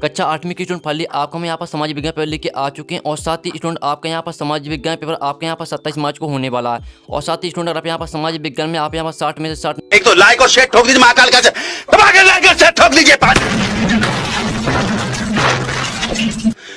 कक्षा 8वीं की स्टूडेंट फाइनली आपको हम यहाँ पर समाज विज्ञान पेपर लेके आ चुके हैं। और साथ ही स्टूडेंट आपका यहाँ पर समाज विज्ञान पेपर आपके यहाँ पर 27 मार्च को होने वाला है। और साथ ही स्टूडेंट अगर आप यहाँ पर समाज विज्ञान में आप यहाँ पर 60 में से 60 एक तो लाइक और शेयर ठोक दीजिए, महाकाल का लाइक और शेयर ठोक दीजिए।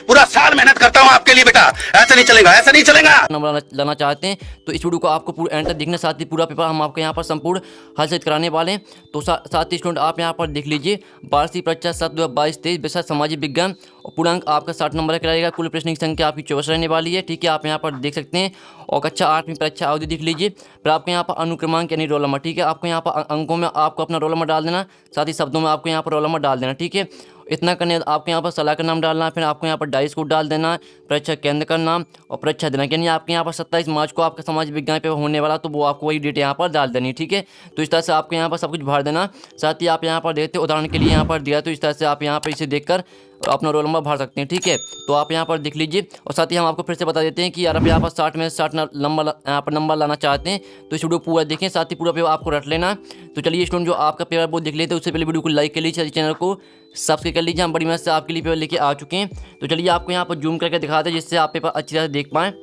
पूरा साल मेहनत करता हूं आपके लिए बेटा, ऐसा नहीं चलेगा, ऐसा नहीं चलेगा। नंबर लाना चाहते हैं तो इस वीडियो को आपको पूरा एंड तक देखना, साथ ही पूरा पेपर हम आपको यहाँ पर संपूर्ण हल से कराने वाले हैं। तो साथ ही स्टूडेंट आप यहाँ पर देख लीजिए वार्षिक परीक्षा 7/22/23 विषय सामाजिक विज्ञान और पूर्णांक आपका 60 नंबर का रहेगा। कुल प्रश्न की संख्या आपकी 24 रहने वाली है। ठीक है, आप यहाँ पर देख सकते हैं। और कक्षा 8वीं परीक्षा अवधि देख लीजिए। फिर आपको यहाँ पर अनुक्रमांक यानी रोल नंबर, ठीक है, आपको यहाँ पर अंकों में आपको अपना रोल नंबर डाल देना, साथ ही शब्दों में आपको यहाँ पर रोल नंबर डाल देना। ठीक है, इतना करने आपको यहाँ पर सलाह का नाम डालना है, फिर आपको यहाँ पर डाइस कोड डाल देना है, परीक्षा केंद्र का नाम और परीक्षा देना, यानी आपके यहाँ पर 27 मार्च को आपका समाज विज्ञान पेपर होने वाला, तो वो आपको वही डेट यहाँ पर डाल देनी। ठीक है, तो इस तरह से आपको यहाँ पर सब कुछ भर देना। साथ ही आप यहाँ पर देखते उदाहरण के लिए यहाँ पर दिया, तो इस तरह से आप यहाँ पर इसे देखकर अपना रोल नंबर भर सकते हैं। ठीक है, तो आप यहाँ पर देख लीजिए। और साथ ही हम आपको फिर से बता देते हैं कि यार आप यहाँ पर 60 में से 60 नंबर यहाँ पर नंबर लाना चाहते हैं तो इस वीडियो पूरा देखें, साथ ही पूरा पेपर आपको रट लेना। तो चलिए स्टूडेंट जो आपका पेपर वो देख लेते हैं, उससे पहले वीडियो को लाइक कर लीजिए, चैनल को सब्सक्राइब कर लीजिए। हम बड़ी मेहनत से आपके लिए पेपर लेके आ चुके हैं। तो चलिए आपको यहाँ पर जूम करके दिखाते हैं जिससे आप पेपर अच्छी तरह से देख पाएँ।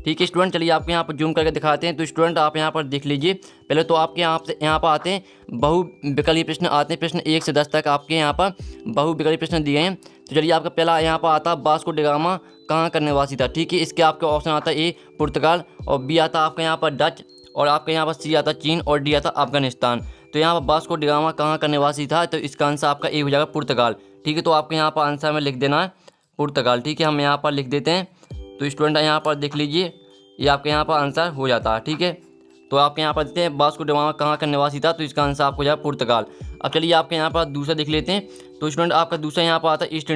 ठीक है स्टूडेंट, चलिए आपको यहाँ पर जूम करके दिखाते हैं। तो स्टूडेंट आप यहाँ पर देख लीजिए। पहले तो आपके यहाँ पर आते हैं बहुविकल्पीय प्रश्न आते हैं, प्रश्न 1 से 10 तक आपके यहाँ पर बहुविकल्पीय प्रश्न दिए हैं। तो चलिए आपका पहला यहाँ पर आता है वास्को डी गामा कहाँ का निवासी था। ठीक है, इसके आपके ऑप्शन आता है ए पुर्तगाल, और बी आता है आपका यहाँ पर डच, और आपका यहाँ पर सी आता है चीन, और डी आता है अफगानिस्तान। तो यहाँ पर वास्को डी गामा कहाँ का निवासी था, तो इसका आंसर आपका ए हो जाएगा पुर्तगाल। ठीक है, तो आपके यहाँ पर आंसर में लिख देना है पुर्तगाल। ठीक है, हम यहाँ पर लिख देते हैं। तो स्टूडेंट यहाँ पर देख लीजिए, ये आपके यहाँ पर आंसर हो जाता है। ठीक है, तो आपके यहाँ पर देखते हैं वास्को डी गामा कहाँ का निवासी था, तो इसका आंसर आपको हो जाएगा पुर्तगाल। अब चलिए आपके यहाँ पर दूसरा देख लेते हैं। तो स्टूडेंट आपका दूसरा यहाँ पर आता है ईस्ट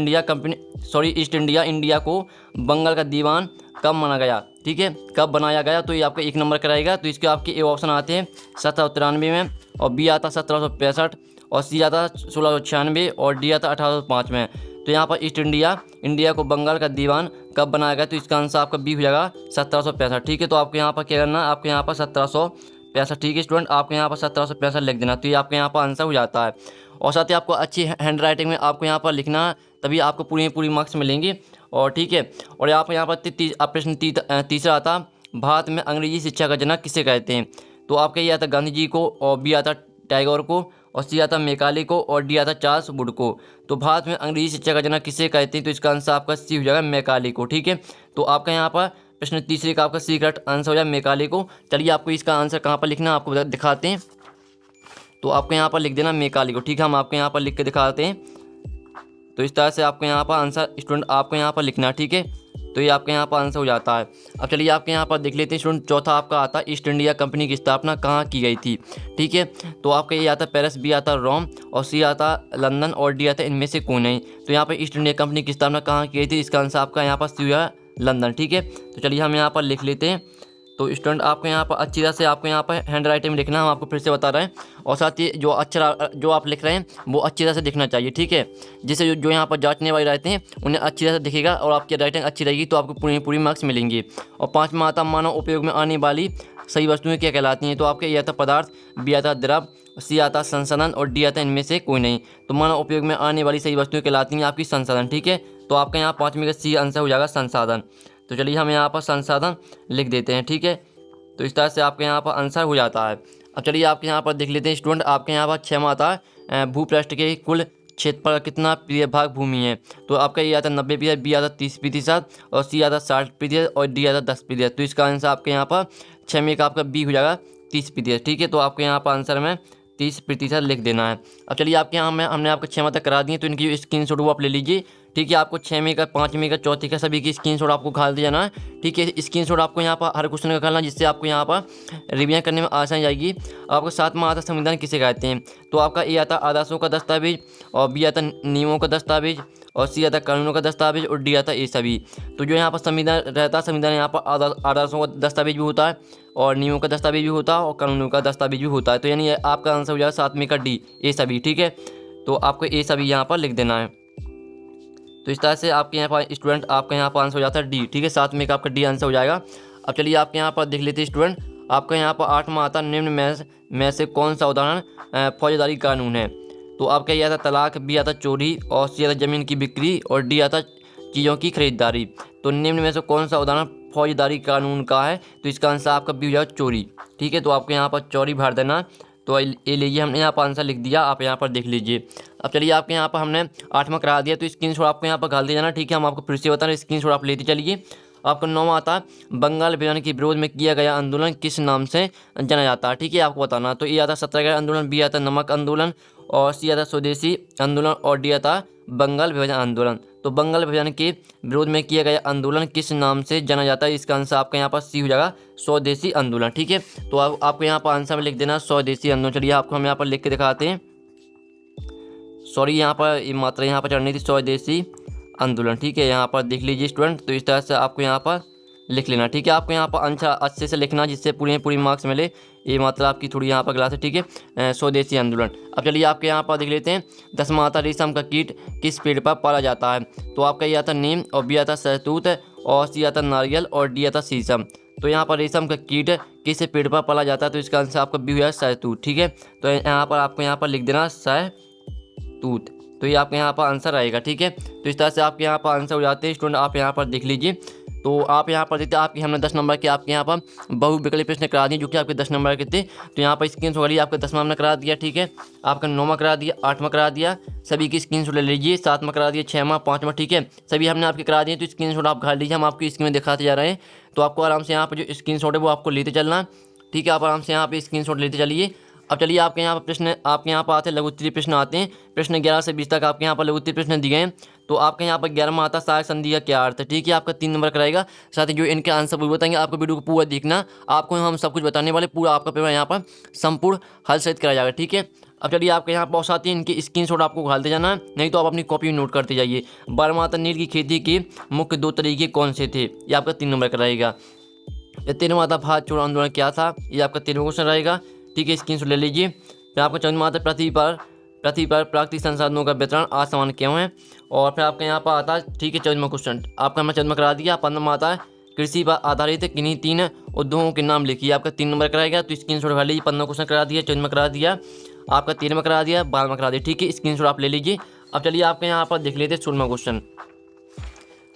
इंडिया इंडिया को बंगाल का दीवान कब माना गया। ठीक है, कब बनाया गया, तो ये आपका 1 नंबर कराएगा। तो इसके आपके ए ऑप्शन आते हैं 1793 में, और बी आता 1765, और सी आता 1696, और डी आता 1805 में। तो यहाँ पर ईस्ट इंडिया को बंगाल का दीवान कब बनाया गया, तो इसका आंसर आपका बी हो जाएगा 1765। ठीक है, तो आपको यहाँ पर क्या करना है, आपके यहाँ पर 1765। ठीक है स्टूडेंट, आपके यहाँ पर 1765 लिख देना, तो ये आपके यहाँ पर आंसर हो जाता है। और साथ ही आपको अच्छी हैंड राइटिंग में आपको यहाँ पर लिखना है, तभी आपको पूरी मार्क्स मिलेंगे। और ठीक है, और आप यहाँ पर प्रश्न तीसरा आता, भारत में अंग्रेजी शिक्षा का जनक किसे कहते हैं। तो आपका ये आता गांधी जी को, और बी आता टैगोर को, और सी आता मैकाले को, और डी आता चार्ल्स वुड को। तो भारत में अंग्रेजी शिक्षा का जनक किसे कहते हैं, तो इसका आंसर आपका सी हो जाएगा मैकाले को। ठीक है, तो आपका यहाँ पर प्रश्न तीसरे का आपका सी करेक्ट आंसर हो जाएगा मैकाले को। चलिए आपको इसका आंसर कहाँ पर लिखना है आपको दिखाते हैं। तो आपको यहाँ पर लिख देना मैकाले को। ठीक है, हम आपको यहाँ पर लिख के दिखाते हैं। तो इस तरह से आपको यहाँ पर आंसर स्टूडेंट आपको यहाँ पर लिखना है। ठीक है, तो ये आपके यहाँ पर आंसर हो जाता है। अब चलिए आपके यहाँ पर देख लेते हैं स्टूडेंट, चौथा आपका आता है ईस्ट इंडिया कंपनी की स्थापना कहाँ की गई थी। ठीक है, तो आपका ये आता पेरिस, बी आता रोम, और सी आता लंदन, और डी आता इनमें से कोई नहीं। तो यहाँ पर ईस्ट इंडिया कंपनी की स्थापना कहाँ की गई थी, इसका आंसर आपका यहाँ पर सी हुआ लंदन। ठीक है, तो चलिए हम यहाँ पर लिख लेते हैं। तो स्टूडेंट आपको यहाँ पर अच्छी तरह से आपको यहाँ पर हैंड राइटिंग में लिखना, हम आपको फिर से बता रहे हैं। और साथ ही जो अक्षर जो आप लिख रहे हैं वो अच्छी तरह से दिखना चाहिए। ठीक है, जिससे जो यहाँ पर जांचने वाले रहते हैं उन्हें अच्छी तरह से दिखेगा, और आपकी राइटिंग अच्छी रहेगी तो आपको पूरी मार्क्स मिलेंगे। और 5वां आता मानव उपयोग में आने वाली सही वस्तुएं क्या कहलाती हैं। तो आपके ये आता पदार्थ, बी आता द्रव, सी आता संसाधन, और डी आता इनमें से कोई नहीं। तो मानव उपयोग में आने वाली सही वस्तुएं कहलाती हैं आपकी संसाधन। ठीक है, तो आपका यहाँ 5वें का सी आंसर हो जाएगा संसाधन। तो चलिए हम यहाँ पर संसाधन लिख देते हैं। ठीक है, तो इस तरह से आपके यहाँ पर आंसर हो जाता है। अब चलिए आपके यहाँ पर देख लेते हैं स्टूडेंट, आपके यहाँ पर 6वां आता है भूपृष्ठ के कुल क्षेत्र पर कितना भाग भूमि है। तो आपका ये आता 90%, बी आता 30%, और सी आता 60%, और डी आता 10%। तो इसका आंसर आपके यहाँ पर 6वें का आपका बी हो जाएगा 30%। ठीक है, तो आपके यहाँ पर आंसर में 30% लिख देना है। अब चलिए आपके यहाँ में हमने आपको 6वां तक करा दिए, तो इनकी जो स्क्रीनशॉट वो आप ले लीजिए। ठीक है, आपको 6वें का, 5वें का, चौथे का सभी की स्क्रीनशॉट आपको घाल दिया जाना है। ठीक है, स्क्रीनशॉट आपको यहाँ पर हर क्वेश्चन का घालना, जिससे आपको यहाँ पर रिवीजन करने में आसानी जाएगी। आपको 7वां आता संविधान किसे कहते हैं। तो आपका ए आता आदर्शों का दस्तावेज, और बी आता नियमों का दस्तावेज, और सी आता कानूनों का दस्तावेज, और डी आता ये सभी। तो जो यहाँ पर संविधान रहता है, संविधान यहाँ पर आदर्शों का दस्तावेज भी होता है, और नियमों का दस्तावेज भी होता है, और कानूनों का दस्तावेज भी होता है। तो यानी आपका आंसर हो जाएगा 7वें का डी ये सभी। ठीक है, तो आपको ये सभी यहाँ पर लिख देना है। तो इस तरह से आपके यहाँ पर स्टूडेंट आपका यहाँ पर आंसर हो जाता है डी। ठीक है, 7वें का आपका डी आंसर हो जाएगा। अब चलिए आपके यहाँ पर देख लेते हैं स्टूडेंट, आपका यहाँ पर 8वां आता निम्न में से कौन सा उदाहरण फौजदारी कानून है। तो आपका ये आता तलाक, बी आता चोरी, और सी आता ज़मीन की बिक्री, और डी आता चीज़ों की खरीदारी। तो निम्न में से कौन सा उदाहरण फौजदारी कानून का है? तो इसका आंसर आपका बी हो जाएगा चोरी। ठीक है, तो आपको यहाँ पर चोरी भर देना। तो ये लीजिए, हमने यहाँ पर आंसर लिख दिया, आप यहाँ पर देख लीजिए। अब चलिए, आपके यहाँ पर हमने 8वां करा दिया, तो स्क्रीनशॉट आपको यहाँ पर घाल दिया जाना। ठीक है, हम आपको फिर से बता रहे हैं, स्क्रीनशॉट आप लेते चलिए। आपका 9वां आता है बंगाल विभाजन के विरोध में किया गया आंदोलन किस नाम से जाना जाता है? ठीक है, आपको बताना। तो ए आता सत्याग्रह आंदोलन, बी आता नमक आंदोलन, और सी आता स्वदेशी आंदोलन, और डी आता बंगाल विभाजन आंदोलन। तो बंगाल विभाजन के विरोध में किया गया आंदोलन किस नाम से जाना जाता है? इसका आंसर आपका यहाँ पर सी हो जाएगा स्वदेशी आंदोलन। ठीक है, तो आपको यहाँ पर आंसर में लिख देना स्वदेशी आंदोलन। चलिए, आपको हम यहाँ पर लिख के दिखाते हैं। सॉरी, यहाँ पर मात्रा यहाँ पर चढ़नी थी, स्वदेशी आंदोलन। ठीक है, यहाँ पर देख लीजिए स्टूडेंट। तो इस तरह से आपको यहाँ पर लिख लेना। ठीक है, आपको यहाँ पर आंसर अच्छे से लिखना, जिससे पूरी मार्क्स मिले। ये मतलब आपकी थोड़ी यहाँ पर क्लास है। ठीक है, स्वदेशी आंदोलन। अब चलिए, आपके यहाँ पर देख लेते हैं। 10वां आता रेशम का कीट किस पेड़ पर पाला जाता है? तो आपका ये आता नीम, और बी आता सहतूत, और सी आता नारियल, और डी आता शीशम। तो यहाँ पर रेशम का कीट किस पेड़ पर पाला जाता है? तो इसका आंसर आपका बी हुआ सहतूत। ठीक है, तो यहाँ पर आपको यहाँ पर लिख देना सहतूत। तो ये आपके यहाँ पर आंसर आएगा। ठीक है, तो इस तरह से आपके यहाँ पर आंसर हो जाते हैं स्टूडेंट। आप यहाँ पर देख लीजिए। तो आप यहाँ पर देखते हैं, आपकी हमने 10 नंबर के आपके यहाँ पर बहुविकल्पीय प्रश्न करा दिए, जो कि आपके 10 नंबर के थे। तो यहाँ पर स्क्रीनशॉट वाली आपका 10वां हमने करा दिया। ठीक है, आपका 9वां करा दिया, 8वां करा दिया, सभी की स्क्रीनशॉट ले लीजिए। 7वां करा दिया, 6वां, 5वां। ठीक है, सभी हमने आपके करा दिए। तो स्क्रीनशॉट आप घाल लीजिए, हम आपकी स्क्रीन में दिखाते जा रहे हैं। तो आपको आराम से यहाँ पर जो स्क्रीनशॉट है वो आपको लेते चलना। ठीक है, आप आराम से यहाँ पर स्क्रीनशॉट लेते चलिए। अब चलिए, आपके यहाँ पर प्रश्न आपके यहाँ पर आते हैं लघु उत्तरीय प्रश्न आते हैं। प्रश्न 11 से 20 तक आपके यहाँ पर लघु उत्तरीय प्रश्न दिए हैं। तो आपके यहाँ पर 11वां आता सहायक संधि का क्या अर्थ है? ठीक है, आपका 3 नंबर कराएगा। साथ ही जो इनके आंसर पूरे बताएंगे, आपको वीडियो को पूरा देखना। आपको हम सब कुछ बताने वाले, पूरा आपका पेपर यहाँ पर संपूर्ण हल सहित कराया जाएगा। ठीक है, अब चलिए, आपके यहाँ पर साथ ही इनके स्क्रीनशॉट आपको घालते जाना, नहीं तो आप अपनी कॉपी में नोट करते जाइए। 12वां आता नील की खेती के मुख्य 2 तरीके कौन से थे? ये आपका 3 नंबर कराएगा। 13वां आता भारत छोड़ो आंदोलन क्या था? ये आपका 13वां क्वेश्चन रहेगा। ठीक है, स्क्रीनशॉट ले लीजिए। फिर आपका 14वां आता पृथ्वी पर प्राकृतिक संसाधनों का वितरण असमान क्यों है? और फिर आपका यहाँ पर आता है, ठीक है, 14वां क्वेश्चन आपका हमने 14वां करा दिया। 15वां आता है कृषि पर आधारित किन्हीं 3 उद्योगों के नाम लिखिए। आपका 3 नंबर कराएगा। तो स्क्रीनशॉट कर लीजिए। 15वां क्वेश्चन करा दिया, 14वां करा दिया, आपका 13वां करा दिया, 12वां करा दिया। ठीक है, स्क्रीनशॉट आप ले लीजिए। अब चलिए, आपके यहाँ पर देख लेते हैं 16वां क्वेश्चन।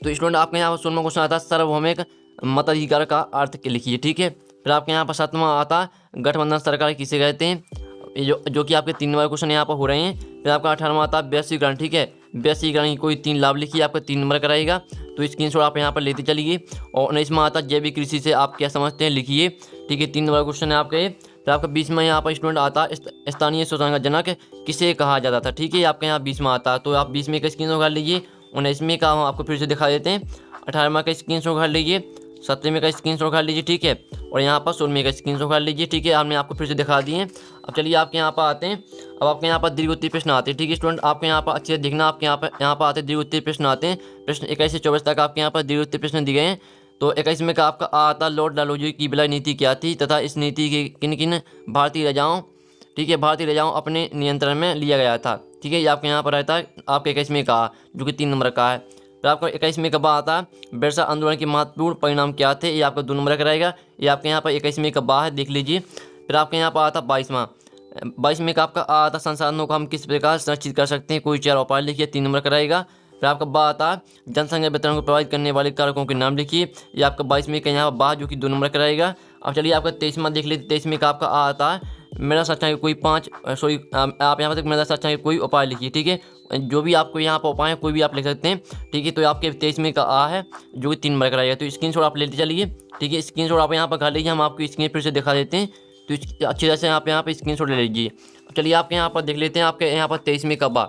तो स्टूडेंट, आपके यहाँ पर 16वां क्वेश्चन आता है सार्वभौमिक मताधिकार का अर्थ लिखिए। ठीक है, फिर आपके यहाँ पर 7वां आता गठबंधन सरकार किसे कहते हैं? जो कि आपके 3 नंबर क्वेश्चन यहाँ पर हो रहे हैं। फिर आपका 18वां आता है वैश्वीकरण। ठीक है, वैश्वीकरण की कोई 3 लाभ लिखिए। आपका 3 नंबर कराएगा। तो स्क्रीनशॉट आप यहाँ पर लेते चलिए। और 19वां आता जैविक कृषि से आप क्या समझते हैं? लिखिए। ठीक है, 3 नंबर क्वेश्चन है आपके। फिर आपका 20वां यहाँ पर स्टूडेंट आता स्थानीय शोषण का जनक किसे कहा जाता था? ठीक है, आपके यहाँ 20वां आता। तो आप 20वें का स्क्रीनशॉट कर लीजिए। 19वें का हम आपको फिर से दिखा देते हैं। 18वां का स्क्रीनशॉट कर लीजिए। 17वें का स्क्रीनशॉट कर लीजिए। ठीक है, और यहाँ पर 16वें का स्क्रीनशॉट कर लीजिए। ठीक है, हमने आपको फिर से दिखा दिए। अब चलिए, आपके यहाँ पर आते हैं। अब आपके यहाँ पर दीर्घ उत्तरीय प्रश्न आते हैं। ठीक है स्टूडेंट, आपके यहाँ पर अच्छे से देखना। आपके यहाँ पर आते हैं दीर्घ उत्तरीय प्रश्न आते हैं। प्रश्न 21 से 24 तक आपके यहाँ पर दीर्घ उत्तरीय प्रश्न दिए हैं। तो 21वें का आपका आता लॉर्ड डालहौजी की विलय नीति क्या थी तथा इस नीति के किन किन भारतीय राजाओं, ठीक है, भारतीय राजाओं अपने नियंत्रण में लिया गया था? ठीक है, ये आपके यहाँ पर रहता है आपके 21वें का, जो कि 3 नंबर का है। फिर आपका 21वें का बा आता है बिरसा आंदोलन के महत्वपूर्ण परिणाम क्या थे? ये आपका 2 नंबर का रहेगा। ये आपके यहाँ पर 21वें का बा है, देख लीजिए। फिर आपके यहाँ पर आता 22वें का आपका आता संसाधनों को हम किस प्रकार संरक्षित कर सकते हैं? कोई 4 उपाय लिखिए, 3 नंबर का रहेगा। फिर आपका बा आता जनसंख्या वितरण को प्रभावित करने वाले कारकों के नाम लिखिए। ये आपका 22वें का यहाँ पर बा, जो कि 2 नंबर का रहेगा। अब चलिए, आपका 23वां देख लीजिए। 23वें का आपका आता है मेरा सच्चाई कोई 5 आप यहाँ पर मेरा सच्चाई कोई उपाय लिखिए। ठीक है, जो भी आपको यहाँ पर उपाय कोई भी आप लिख सकते हैं। ठीक है, तो आपके 23वें का आ है, जो कि 3 नंबर का रहेगा। तो स्क्रीनशॉट आप लेते चलिए। ठीक है, स्क्रीनशॉट आप यहाँ पर कर लीजिए। हम आपको स्क्रीन फिर से दिखा देते हैं। तो अच्छी तरह से आप यहाँ पर स्क्रीनशॉट ले लीजिए। चलिए, आपके यहाँ पर देख लेते हैं आपके यहाँ पर 23वें का बा।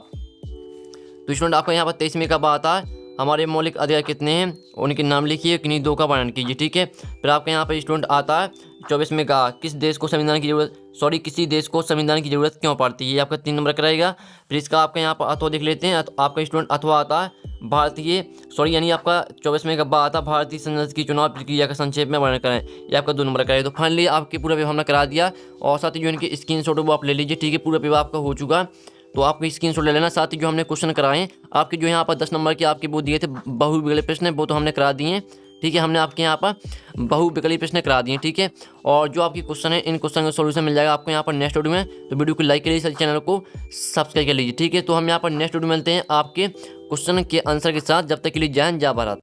तो स्टूडेंट, आपको यहाँ पर 23वें का बा आता है हमारे मौलिक अधिकार कितने हैं, उनके नाम लिखिए, किन्हीं 2 का वर्णन कीजिए। ठीक है, फिर आपके यहाँ पर स्टूडेंट आता है 24वें का किसी देश को संविधान की जरूरत क्यों पड़ती है? ये आपका 3 नंबर का रहेगा। फिर इसका आपके यहाँ पर अथवा देख लेते हैं। आपका स्टूडेंट अथवा आता है यानी आपका 24वें का बा आता भारतीय संसद की चुनाव प्रक्रिया का संक्षेप में वर्णन करें। ये आपका 2 नंबर का है। तो फाइनली आपके पूरा पेपर हमने करा दिया, और साथ ही जो इनके स्क्रीनशॉट वो आप ले लीजिए। ठीक है, पूरा पेपर आपका हो चुका। तो आपको स्क्रीनशॉट ले लेना। साथ ही जो हमने क्वेश्चन कराए आपके जो यहाँ पर 10 नंबर के आपके वो दिए थे बहुविकल्पीय प्रश्न, वो तो हमने करा दिए हैं। ठीक है, हमने आपके यहाँ पर बहुविकल्पीय प्रश्न करा दिए, ठीक है। और जो आपके क्वेश्चन है, इन क्वेश्चन का सॉल्यूशन मिल जाएगा आपको यहाँ पर नेक्स्ट वीडियो में। तो वीडियो को लाइक करिए, चैनल को सब्सक्राइब कर लीजिए, ठीक है। तो हम यहाँ पर नेक्स्ट वीडियो मिलते हैं आपके क्वेश्चन के आंसर के साथ। जब तक के लिए जय हिंद, जय भारत।